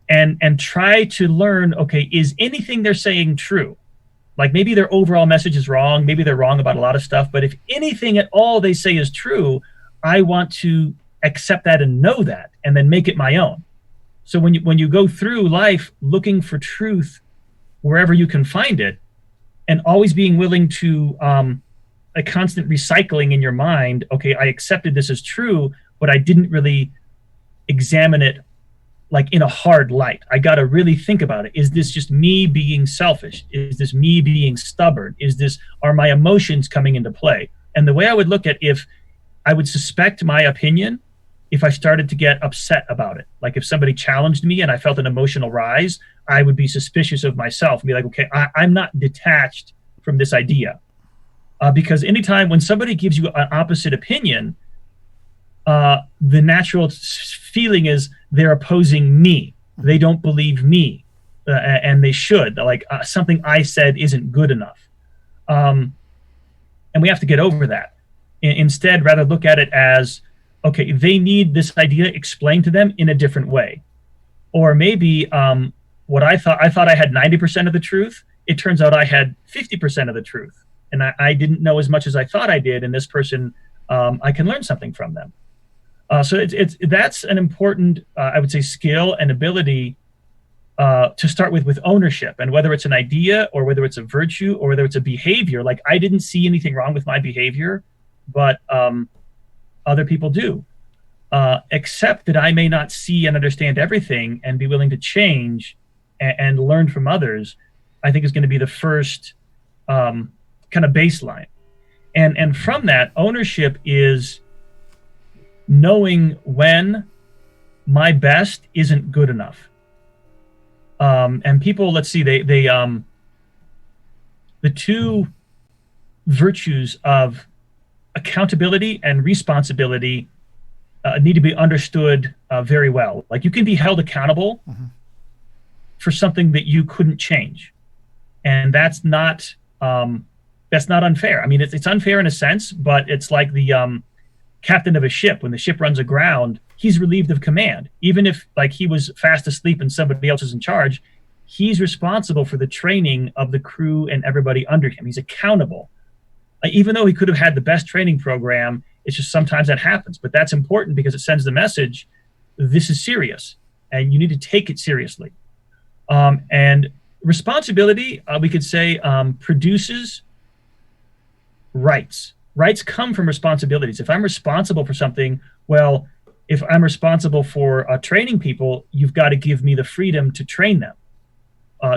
and try to learn, okay, is anything they're saying true? Like maybe their overall message is wrong. Maybe they're wrong about a lot of stuff. But if anything at all they say is true, I want to accept that and know that and then make it my own. So when you go through life looking for truth wherever you can find it, and always being willing to a constant recycling in your mind, okay, I accepted this as true, but I didn't really examine it like in a hard light. I got to really think about it. Is this just me being selfish? Is this me being stubborn? Are my emotions coming into play? And the way I would look at if I would suspect my opinion if I started to get upset about it. Like if somebody challenged me and I felt an emotional rise, I would be suspicious of myself and be like, okay, I'm not detached from this idea. Because anytime when somebody gives you an opposite opinion, the natural feeling is they're opposing me. They don't believe me, and they should. Like something I said isn't good enough. And we have to get over that. Instead, rather look at it as, okay, they need this idea explained to them in a different way. Or maybe what I thought I had 90% of the truth. It turns out I had 50% of the truth. And I didn't know as much as I thought I did. And this person, I can learn something from them. So that's an important, I would say, skill and ability to start with ownership. And whether it's an idea or whether it's a virtue or whether it's a behavior, like I didn't see anything wrong with my behavior, but other people do. Accept that I may not see and understand everything and be willing to change and learn from others, I think is going to be the first kind of baseline. And from that, ownership is knowing when my best isn't good enough. And people, let's see, they the two virtues of accountability and responsibility need to be understood very well. Like you can be held accountable for something that you couldn't change, and that's not unfair. I mean, it's unfair in a sense, but it's like the captain of a ship. When the ship runs aground, he's relieved of command. Even if like he was fast asleep and somebody else is in charge, he's responsible for the training of the crew and everybody under him. He's accountable. Even though he could have had the best training program, it's just sometimes that happens. But that's important because it sends the message, this is serious, and you need to take it seriously. And responsibility, we could say, produces rights. Rights come from responsibilities. If I'm responsible for something, well, if I'm responsible for training people, you've got to give me the freedom to train them.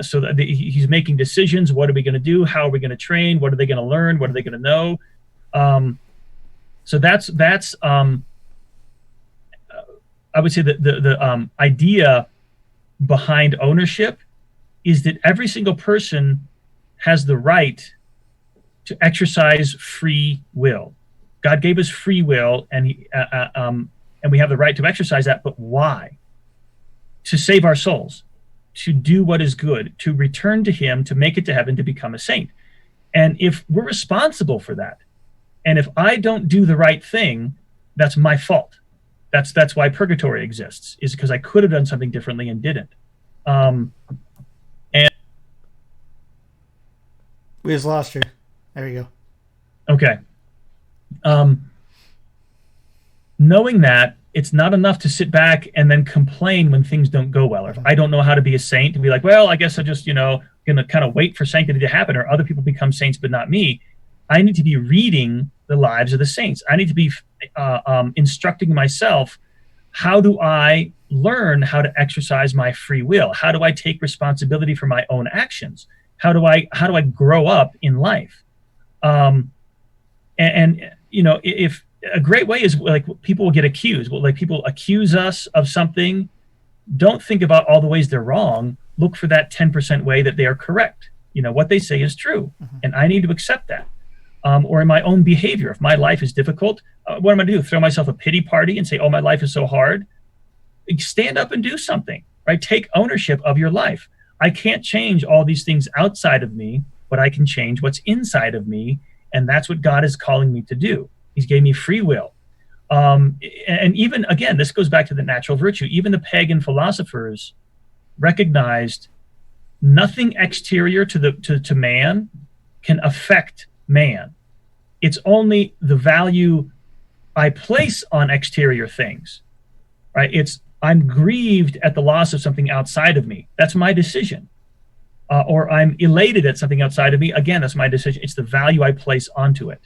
So that he's making decisions. What are we going to do? How are we going to train? What are they going to learn? What are they going to know? So that's I would say that the idea behind ownership is that every single person has the right to exercise free will. God gave us free will, and we have the right to exercise that. But why? To save our souls, to do what is good, to return to Him, to make it to heaven, to become a saint. And if we're responsible for that, and if I don't do the right thing, that's my fault. That's why purgatory exists, is because I could have done something differently and didn't. And we just lost you. There you go. Okay. Knowing that, it's not enough to sit back and then complain when things don't go well. Or if I don't know how to be a saint, and be like, well, I guess I just, going to kind of wait for sanctity to happen, or other people become saints, but not me. I need to be reading the lives of the saints. I need to be instructing myself. How do I learn how to exercise my free will? How do I take responsibility for my own actions? How do I grow up in life? If a great way is like people will get accused. Well, like people accuse us of something. Don't think about all the ways they're wrong. Look for that 10% way that they are correct. What they say is true, and I need to accept that. Or in my own behavior, if my life is difficult, what am I going to do? Throw myself a pity party and say, oh, my life is so hard? Stand up and do something, right? Take ownership of your life. I can't change all these things outside of me, but I can change what's inside of me. And that's what God is calling me to do. He's gave me free will. And even, again, this goes back to the natural virtue. Even the pagan philosophers recognized nothing exterior to man can affect man. It's only the value I place on exterior things, right? I'm grieved at the loss of something outside of me. That's my decision. Or I'm elated at something outside of me. Again, that's my decision. It's the value I place onto it.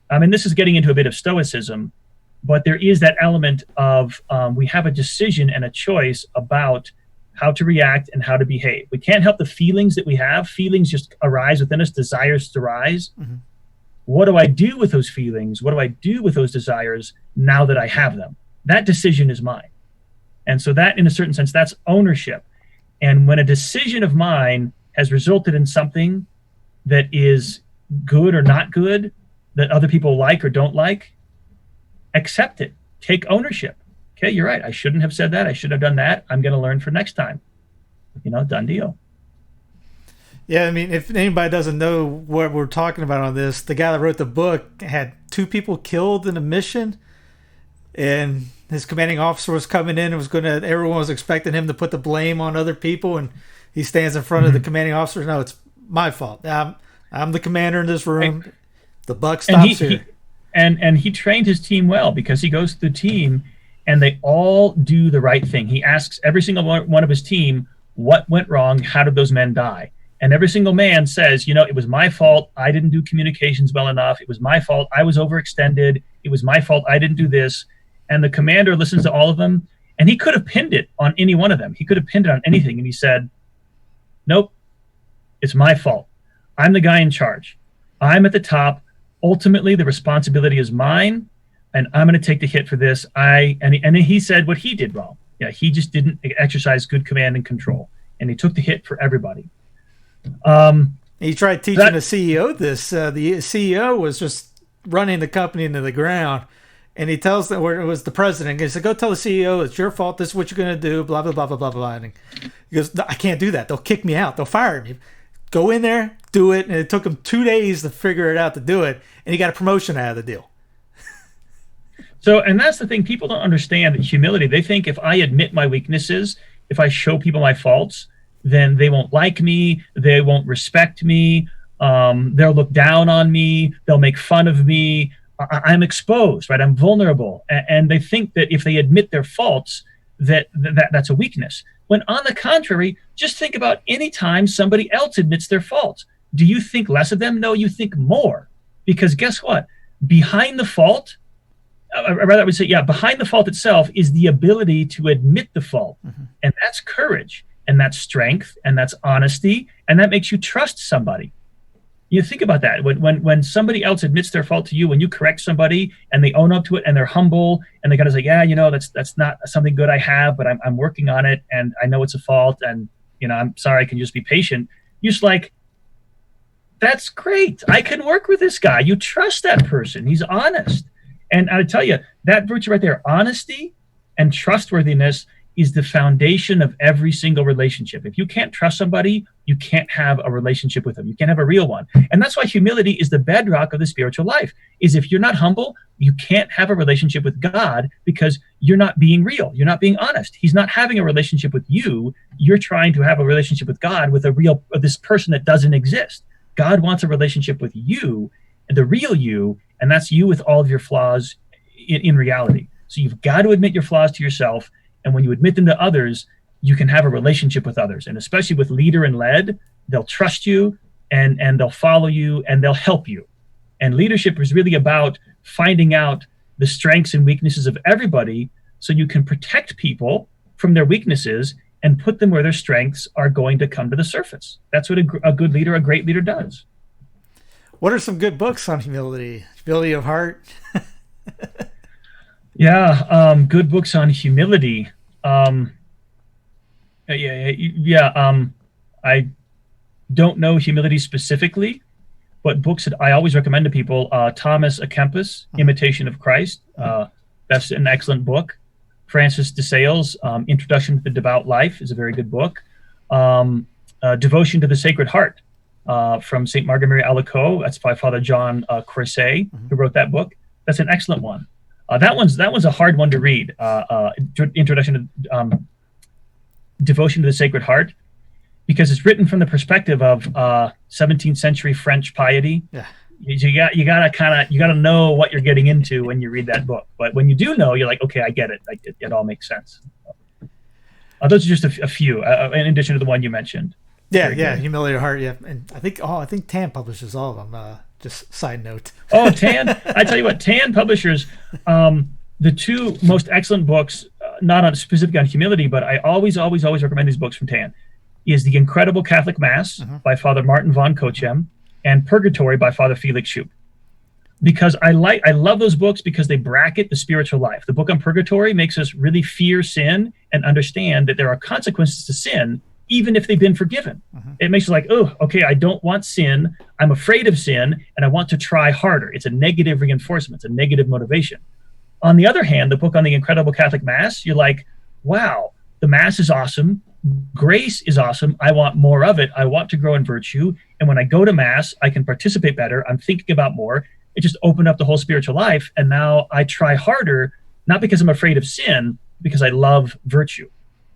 And this is getting into a bit of Stoicism, but there is that element of we have a decision and a choice about how to react and how to behave. We can't help the feelings that we have. Feelings just arise within us, desires to rise. Mm-hmm. What do I do with those feelings? What do I do with those desires now that I have them? That decision is mine. And so that, in a certain sense, that's ownership. And when a decision of mine has resulted in something that is good or not good, that other people like or don't like, accept it. Take ownership. Okay, you're right. I shouldn't have said that. I shouldn't have done that. I'm going to learn for next time. Done deal. Yeah, I mean, if anybody doesn't know what we're talking about on this, the guy that wrote the book had 2 people killed in a mission, and his commanding officer was coming in and everyone was expecting him to put the blame on other people, and he stands in front of the commanding officer. No, it's my fault. I'm the commander in this room. The buck stops here. And he trained his team well, because he goes to the team and they all do the right thing. He asks every single one of his team, what went wrong? How did those men die? And every single man says, it was my fault. I didn't do communications well enough. It was my fault. I was overextended. It was my fault. I didn't do this. And the commander listens to all of them, and he could have pinned it on any one of them. He could have pinned it on anything. And he said, nope, it's my fault. I'm the guy in charge. I'm at the top. Ultimately, the responsibility is mine, and I'm going to take the hit for this. And then he said what he did wrong. Yeah, he just didn't exercise good command and control, and he took the hit for everybody. He tried teaching the CEO this. The CEO was just running the company into the ground, and he tells them, where it was the president, he said, go tell the CEO it's your fault. This is what you're going to do, blah, blah, blah, blah, blah, blah. And he goes, I can't do that. They'll kick me out. They'll fire me. Go in there, do it. And it took him 2 days to figure it out to do it, and he got a promotion out of the deal. So, and that's the thing. People don't understand humility. They think if I admit my weaknesses, if I show people my faults, then they won't like me, they won't respect me, they'll look down on me, they'll make fun of me, I'm exposed, right? I'm vulnerable. And they think that if they admit their faults, that's a weakness. When on the contrary, just think about any time somebody else admits their faults. Do you think less of them? No, you think more. Because guess what? Behind the fault, rather I would say, behind the fault itself is the ability to admit the fault. Mm-hmm. And that's courage. And that's strength, and that's honesty, and that makes you trust somebody. You think about that. When somebody else admits their fault to you, when you correct somebody and they own up to it and they're humble and they kind of say, yeah, that's not something good I have, but I'm working on it and I know it's a fault and I'm sorry, I can just be patient. You're just like, that's great. I can work with this guy. You trust that person. He's honest. And I tell you, that virtue right there, honesty and trustworthiness, is the foundation of every single relationship. If you can't trust somebody, you can't have a relationship with them. You can't have a real one. And that's why humility is the bedrock of the spiritual life, is if you're not humble, you can't have a relationship with God because you're not being real. You're not being honest. He's not having a relationship with you. You're trying to have a relationship with God with this person that doesn't exist. God wants a relationship with you, the real you, and that's you with all of your flaws in reality. So you've got to admit your flaws to yourself. And when you admit them to others, you can have a relationship with others. And especially with leader and led, they'll trust you and they'll follow you and they'll help you. And leadership is really about finding out the strengths and weaknesses of everybody so you can protect people from their weaknesses and put them where their strengths are going to come to the surface. That's what a good leader, a great leader does. What are some good books on humility? Humility of Heart? Yeah, good books on humility. I don't know humility specifically, but books that I always recommend to people, Thomas à Kempis, Imitation of Christ. That's an excellent book. Francis de Sales, Introduction to the Devout Life is a very good book. Devotion to the Sacred Heart from St. Marguerite Alacoque. That's by Father John Croisset, who wrote that book. That's an excellent one. That one's a hard one to read. Introduction to Devotion to the Sacred Heart, because it's written from the perspective of 17th century French piety. Yeah. You gotta know what you're getting into when you read that book. But when you do know, you're like, okay, I get it. It all makes sense. Those are just a few, in addition to the one you mentioned. Yeah, Humility of Heart. Yeah, and I think TAN publishes all of them. Just side note. Oh, TAN! I tell you what, TAN publishers, the two most excellent books, not on specific on humility, but I always recommend these books from TAN, is The Incredible Catholic Mass by Father Martin von Kochem and Purgatory by Father Felix Schupp. Because I love those books because they bracket the spiritual life. The book on Purgatory makes us really fear sin and understand that there are consequences to sin, even if they've been forgiven. It makes us like, oh, okay, I don't want sin. I'm afraid of sin, and I want to try harder. It's a negative reinforcement. It's a negative motivation. On the other hand, the book on the Incredible Catholic Mass, you're like, wow, the Mass is awesome. Grace is awesome. I want more of it. I want to grow in virtue. And when I go to Mass, I can participate better. I'm thinking about more. It just opened up the whole spiritual life. And now I try harder, not because I'm afraid of sin, because I love virtue.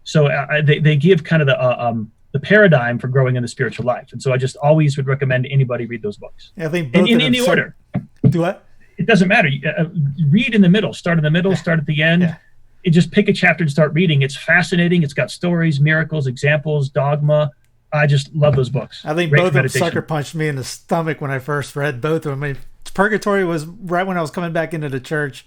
So they give kind of the paradigm for growing in the spiritual life. And so I just always would recommend anybody read those books. Yeah, I think both in the order. Do what? It doesn't matter. Read in the middle. Start in the middle. Start at the end. Yeah. You just pick a chapter and start reading. It's fascinating. It's got stories, miracles, examples, dogma. I just love those books. I think both of them sucker punched me in the stomach when I first read both of them. I mean, Purgatory was right when I was coming back into the church.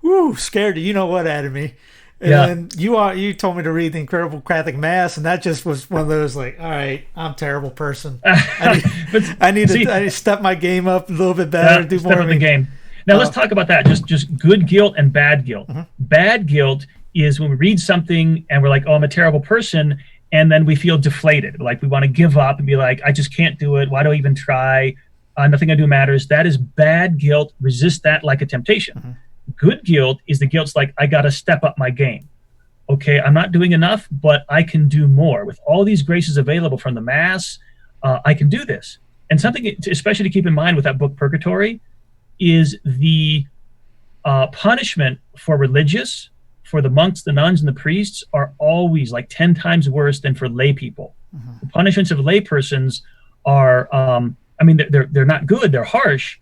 Woo, scared you know what out of me. And you told me to read The Incredible Catholic Mass, and that just was one of those like, all right, I'm a terrible person. I need to step my game up a little bit better. Do more of the game. Now let's talk about that. Just good guilt and bad guilt. Bad guilt is when we read something and we're like, oh, I'm a terrible person, and then we feel deflated, like we want to give up and be like, I just can't do it. Why do I even try? Nothing I do matters. That is bad guilt. Resist that like a temptation. Good guilt is the guilt's like, I got to step up my game. Okay, I'm not doing enough, but I can do more. With all these graces available from the Mass, I can do this. And something especially to keep in mind with that book, Purgatory, is the punishment for religious, for the monks, the nuns, and the priests are always like 10 times worse than for lay people. The punishments of lay persons are, they're not good, they're harsh.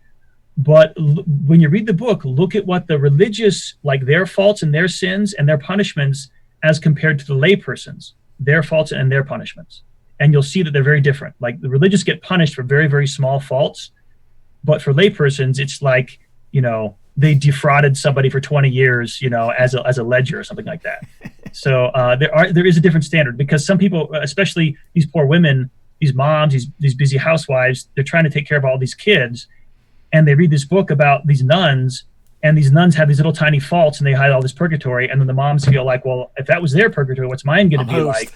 But when you read the book, look at what the religious, like their faults and their sins and their punishments as compared to the lay persons, their faults and their punishments. And you'll see that they're very different. Like the religious get punished for very, very small faults. But for lay persons, it's like, they defrauded somebody for 20 years, as a ledger or something like that. So there is a different standard because some people, especially these poor women, these moms, these busy housewives, they're trying to take care of all these kids, and they read this book about these nuns, and these nuns have these little tiny faults, and they hide all this purgatory, and then the moms feel like, well, if that was their purgatory, what's mine going to be like?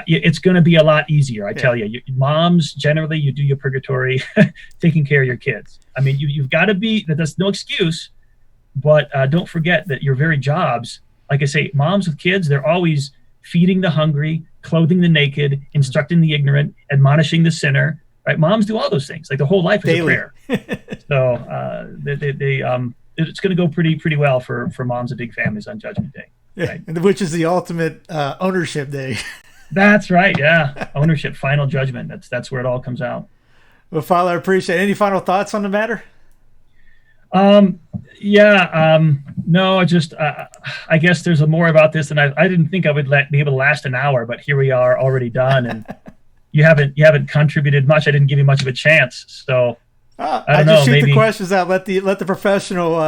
It's going to be a lot easier, I tell you. Moms, generally, you do your purgatory taking care of your kids. I mean, you've got to be, that's no excuse, but don't forget that your very jobs, like I say, moms with kids, they're always feeding the hungry, clothing the naked, instructing the ignorant, admonishing the sinner, right? Moms do all those things. Like, the whole life is Daily. a prayer. So it's going to go pretty well for moms of big families on Judgment Day. Right? Yeah, which is the ultimate ownership day. That's right. Yeah. Ownership, final judgment. That's where it all comes out. Well, Father, I appreciate it. Any final thoughts on the matter? No, I guess there's more about this, and I didn't think I would be able to last an hour, but here we are already done, and you haven't contributed much. I didn't give you much of a chance, so I just shoot the questions out. Let the professional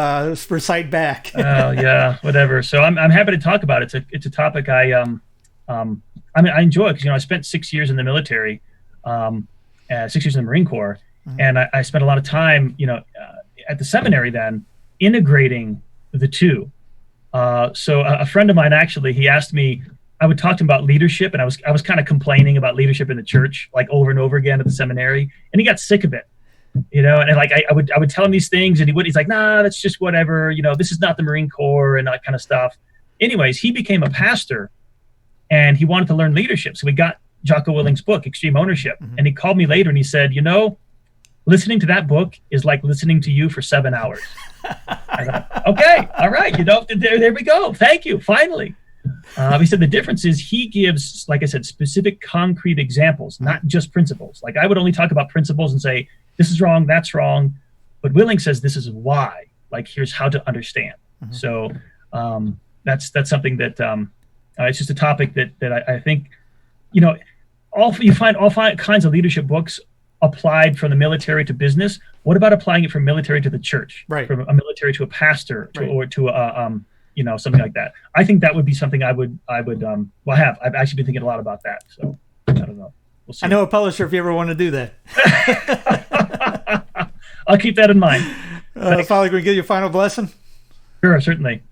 recite back. Yeah, whatever. So I'm happy to talk about it. It's a topic I enjoy, because I spent 6 years in the military, 6 years in the Marine Corps, and I spent a lot of time at the seminary then integrating the two. So a friend of mine, actually, he asked me, I would talk to him about leadership, and I was kind of complaining about leadership in the church, like, over and over again at the seminary, and he got sick of it, and like I would tell him these things, and he's like, nah, that's just whatever, this is not the Marine Corps and that kind of stuff. Anyways, he became a pastor, and he wanted to learn leadership, so we got Jocko Willink's book, Extreme Ownership, and he called me later and he said, listening to that book is like listening to you for 7 hours. I thought, okay, all right, there we go. Thank you, finally. He said the difference is he gives, like I said, specific concrete examples, not just principles. Like, I would only talk about principles and say, this is wrong, that's wrong. But Willink says this is why. Like, here's how to understand. So that's something that it's just a topic that I think, you find all kinds of leadership books applied from the military to business. What about applying it from military to the church? Right. From a military to a pastor, or to a something like that. I think that would be something I would I've actually been thinking a lot about that. So I don't know. We'll see. I know a publisher if you ever want to do that. I'll keep that in mind. Father, can we get your final blessing? Sure, certainly.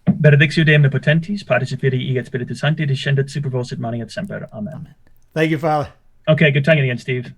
Benedictio Dei Omnipotentis, Patris et Filii et Spiritus Sancti, descendat super vos et manet et semper. Amen. Thank you, Father. Okay, good talking again, Steve.